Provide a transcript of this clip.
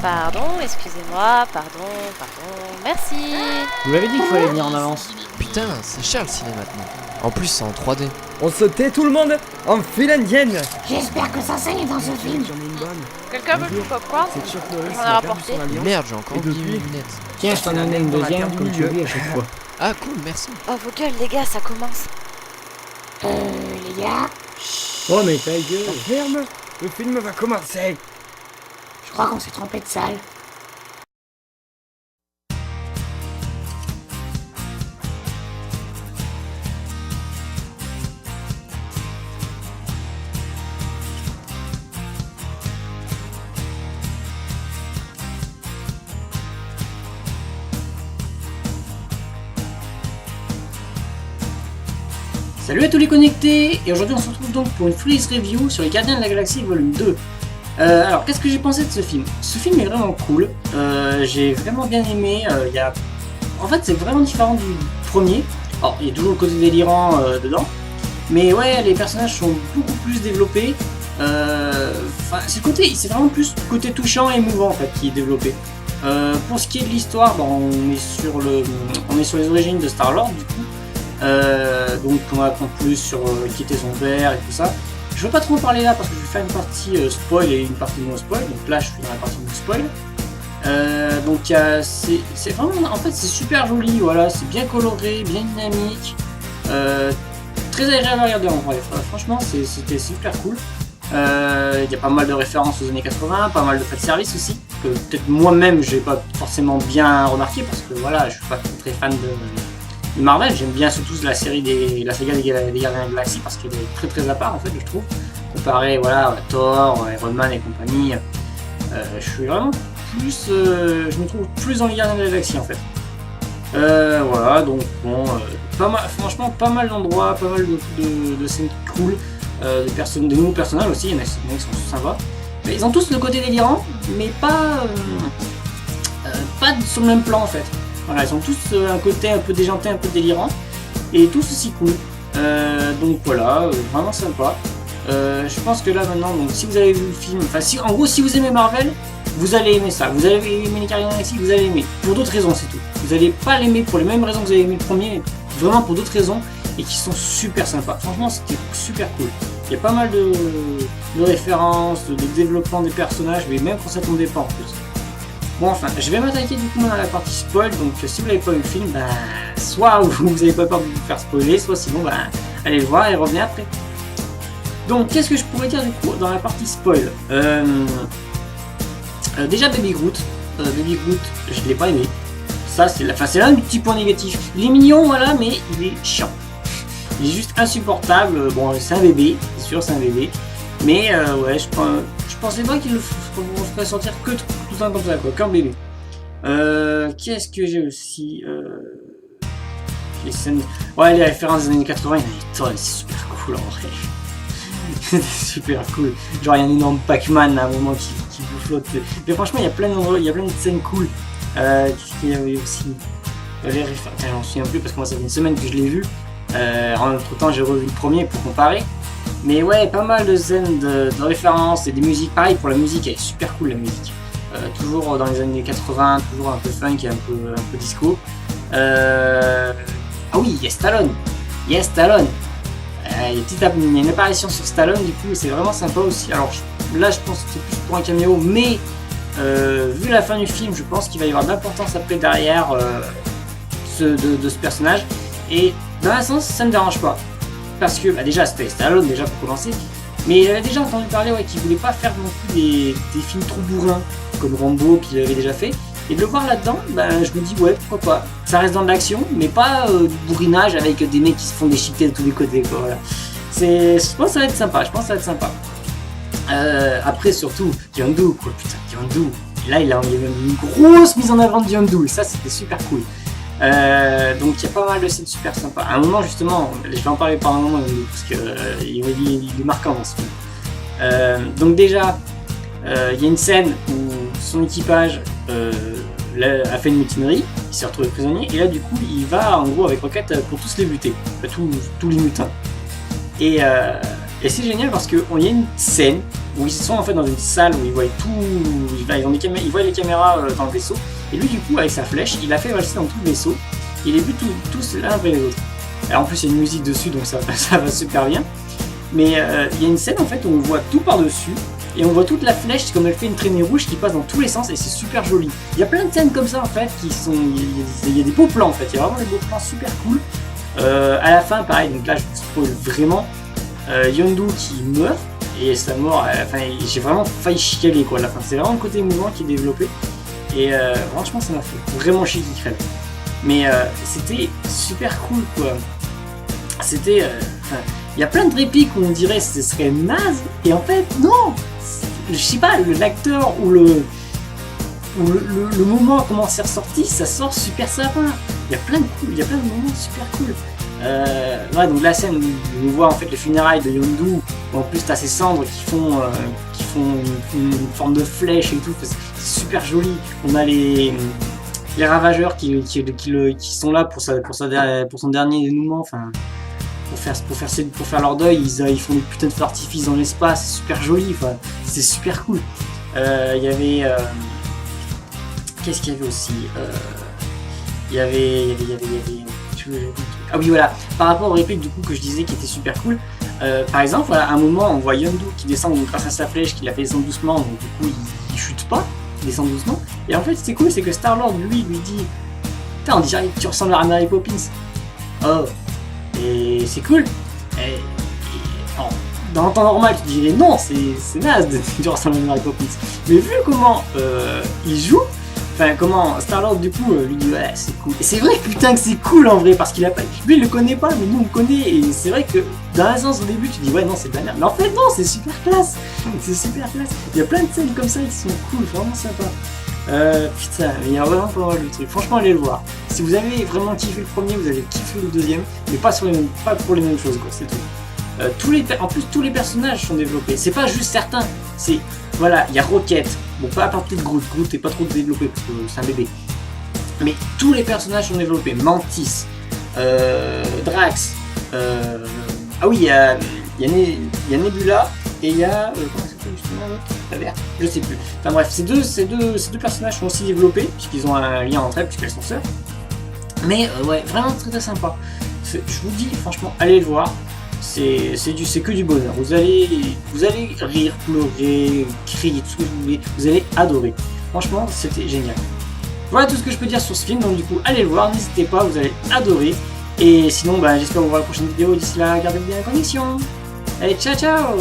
Pardon, excusez-moi, merci. Vous m'avez dit qu'il fallait venir en avance. Putain, c'est cher le ciné maintenant. En plus, c'est en 3D. On se tait tout le monde en file indienne. J'espère que ça saigne dans ce film. Quelqu'un veut du popcorn? C'est sûr que J'en ai rapporté. Merde, j'ai encore Et oublié depuis mes lunettes. Tiens, je t'en donne une deuxième, comme tu dis à chaque fois. Ah cool, merci. Oh, vos gueules, les gars, ça commence. Les gars, Oh, mais ta gueule. Ferme, le film va commencer. je crois qu'on s'est trompé de salle. Salut à tous les connectés, et aujourd'hui on se retrouve donc pour une freeze review sur les Gardiens de la Galaxie volume 2. Alors qu'est-ce que j'ai pensé de ce film? Ce film est vraiment cool, j'ai vraiment bien aimé, en fait c'est vraiment différent du premier. Alors il y a toujours le côté délirant dedans, mais ouais les personnages sont beaucoup plus développés, c'est vraiment plus le côté touchant et émouvant en fait qui est développé. Pour ce qui est de l'histoire, on est sur les origines de Star-Lord du coup. Donc on va apprendre plus sur qui était son père et tout ça. Je veux pas trop en parler là parce que je vais faire une partie spoil et une partie non spoil, donc là je suis dans la partie non spoil. C'est vraiment, en fait c'est super joli, voilà, c'est bien coloré, bien dynamique, très agréable à regarder en vrai, franchement c'était super cool. Il y a pas mal de références aux années 80, pas mal de fanservice aussi, que peut-être moi-même j'ai pas forcément bien remarqué parce que voilà, je suis pas très fan de Marvel. J'aime bien surtout la saga des Gardiens de la Galaxie parce qu'elle est très très à part en fait je trouve, comparé voilà à Thor, Iron Man et compagnie. Je suis vraiment plus, je me trouve plus dans les Gardiens de la Galaxie en fait. Voilà donc bon, franchement pas mal d'endroits, pas mal de scènes cool, des nouveaux personnages aussi, il y en a qui sont sympas. Mais ils ont tous le côté délirant, mais pas sur le même plan en fait. Voilà, ils ont tous un côté un peu déjanté, un peu délirant, et tous aussi cool. Donc voilà, vraiment sympa. Je pense que là maintenant, donc, si vous avez vu le film, en gros si vous aimez Marvel, vous allez aimer ça. Vous allez aimer les Gardiens de la Galaxie, vous allez aimer. Pour d'autres raisons c'est tout. Vous n'allez pas l'aimer pour les mêmes raisons que vous avez aimé le premier, mais vraiment pour d'autres raisons, et qui sont super sympas. Franchement c'était super cool. Il y a pas mal de références, de développement des personnages, mais même quand ça tombait pas en plus. Bon enfin, je vais m'attaquer du coup dans la partie spoil, donc si vous n'avez pas vu le film, soit vous n'avez pas peur de vous faire spoiler, soit sinon allez le voir et revenez après. Donc qu'est-ce que je pourrais dire du coup dans la partie spoil? Déjà Baby Groot, je l'ai pas aimé. Ça c'est l'un des petits points négatifs. Il est mignon voilà, mais il est chiant. Il est juste insupportable, bon c'est un bébé, c'est sûr c'est un bébé. Mais ouais, je pensais pas qu'il le ferait sortir que tout le temps comme ça, quoi, qu'un bébé. Qu'est-ce que j'ai aussi les scènes... Ouais, les références des années 80, il y en a des tonnes, c'est super cool en vrai. C'est super cool. Genre, il y a un énorme Pac-Man à un moment qui vous flotte. Mais franchement, il y a plein de scènes cool. Qu'est-ce qu'il y avait aussi? Les références, j'en souviens plus parce que moi, ça fait une semaine que je l'ai vu. Entre temps, j'ai revu le premier pour comparer. Mais ouais, pas mal de scènes de références et des musiques. Pareil pour la musique, elle est super cool la musique. Toujours dans les années 80, toujours un peu funk et un peu disco. Ah oui, il y a Stallone. Il y a une apparition sur Stallone du coup, et c'est vraiment sympa aussi. Alors là, je pense que c'est plus pour un caméo, mais vu la fin du film, je pense qu'il va y avoir de l'importance après derrière de ce personnage. Et dans un sens, ça ne me dérange pas. Parce que déjà c'était Stallone déjà pour commencer, mais j'avais déjà entendu parler qu'il voulait pas faire non plus des films trop bourrins comme Rambo qu'il avait déjà fait, et de le voir là-dedans, je me dis ouais pourquoi pas. Ça reste dans de l'action, mais pas du bourrinage avec des mecs qui se font déchiqueter de tous les côtés quoi, voilà. Je pense que ça va être sympa, après surtout Yondu quoi, putain Yondu, là il y a une grosse mise en avant de Yondu, et ça c'était super cool. Donc il y a pas mal de scènes super sympas. À un moment justement, je vais en parler par un moment parce que il est marquant dans ce film. Donc déjà, il y a une scène où son équipage a fait une mutinerie, il s'est retrouvé prisonnier, et là du coup il va en gros avec Rocket pour tous les buter, tous les mutins. Et c'est génial parce qu'il y a une scène où ils sont en fait dans une salle où ils voient tout, ils voient les caméras dans le vaisseau, et lui du coup avec sa flèche, il a fait valser dans tout le vaisseau, il les vu tous l'un après les autres. Alors en plus il y a une musique dessus donc ça va super bien, mais il y a une scène en fait où on voit tout par-dessus, et on voit toute la flèche comme elle fait une traînée rouge qui passe dans tous les sens, et c'est super joli. Il y a plein de scènes comme ça en fait qui sont, il y a des beaux plans en fait, il y a vraiment des beaux plans super cool. À la fin pareil, donc là je vous spoil vraiment, Yondu qui meurt, et sa mort, enfin j'ai vraiment failli chialer quoi à la fin, c'est vraiment le côté émouvant qui est développé, et franchement ça m'a fait vraiment chier qu'il crève. Mais c'était super cool quoi, c'était, il y a plein de répliques où on dirait que ce serait naze, et en fait non, je sais pas, l'acteur ou le moment comment c'est ressorti, ça sort super sympa. Il y a plein de moments super cool. Ouais, donc la scène où on voit en fait les funérailles de Yondu, où en plus t'as ces cendres qui font une forme de flèche et tout, c'est super joli. On a les ravageurs qui sont là pour son dernier dénouement, enfin pour faire leur deuil, ils font des putains de feux d'artifice dans l'espace, c'est super joli, enfin c'est super cool. Il y avait qu'est-ce qu'il y avait aussi, il y avait ah oui voilà, par rapport aux répliques du coup que je disais qui étaient super cool, par exemple voilà, à un moment on voit Yondu qui descend donc, grâce à sa flèche qu'il a fait descendre doucement, donc du coup il chute pas, il descend doucement, et en fait c'est cool, c'est que Star-Lord lui dit putain on dirait que tu ressembles à Mary Poppins. Oh, et c'est cool, dans le temps normal tu dirais non, c'est naze de dire ressemble à Mary Poppins, mais vu comment il joue, enfin comment Star-Lord du coup lui dit ouais c'est cool, et c'est vrai putain que c'est cool en vrai, parce qu'il a pas, lui il le connaît pas mais nous on le connaît, et c'est vrai que dans un sens au début tu dis ouais non c'est de la merde, mais en fait non c'est super classe, c'est super classe, il y a plein de scènes comme ça qui sont cool, vraiment sympa. Putain, il y a vraiment pas mal de trucs, franchement allez le voir, si vous avez vraiment kiffé le premier vous allez kiffer le deuxième, mais pas pour les mêmes choses quoi, c'est tout. En plus tous les personnages sont développés, c'est pas juste certains, c'est voilà, il y a Rocket, bon pas à partir de Groot est pas trop développé parce que c'est un bébé, mais tous les personnages sont développés, Mantis, Drax, ah oui il y a Nebula, et il y a comment ça s'appelle justement l'autre, la verte, je sais plus, enfin bref ces deux personnages sont aussi développés puisqu'ils ont un lien entre elles puisqu'elles sont sœurs, mais ouais vraiment très très sympa, je vous dis franchement allez le voir. C'est que du bonheur. Vous allez rire, pleurer, crier, tout ce que vous voulez. Vous allez adorer. Franchement, c'était génial. Voilà tout ce que je peux dire sur ce film. Donc du coup, allez le voir. N'hésitez pas, vous allez adorer. Et sinon, j'espère vous voir la prochaine vidéo. D'ici là, gardez bien la connexion. Allez, ciao ciao.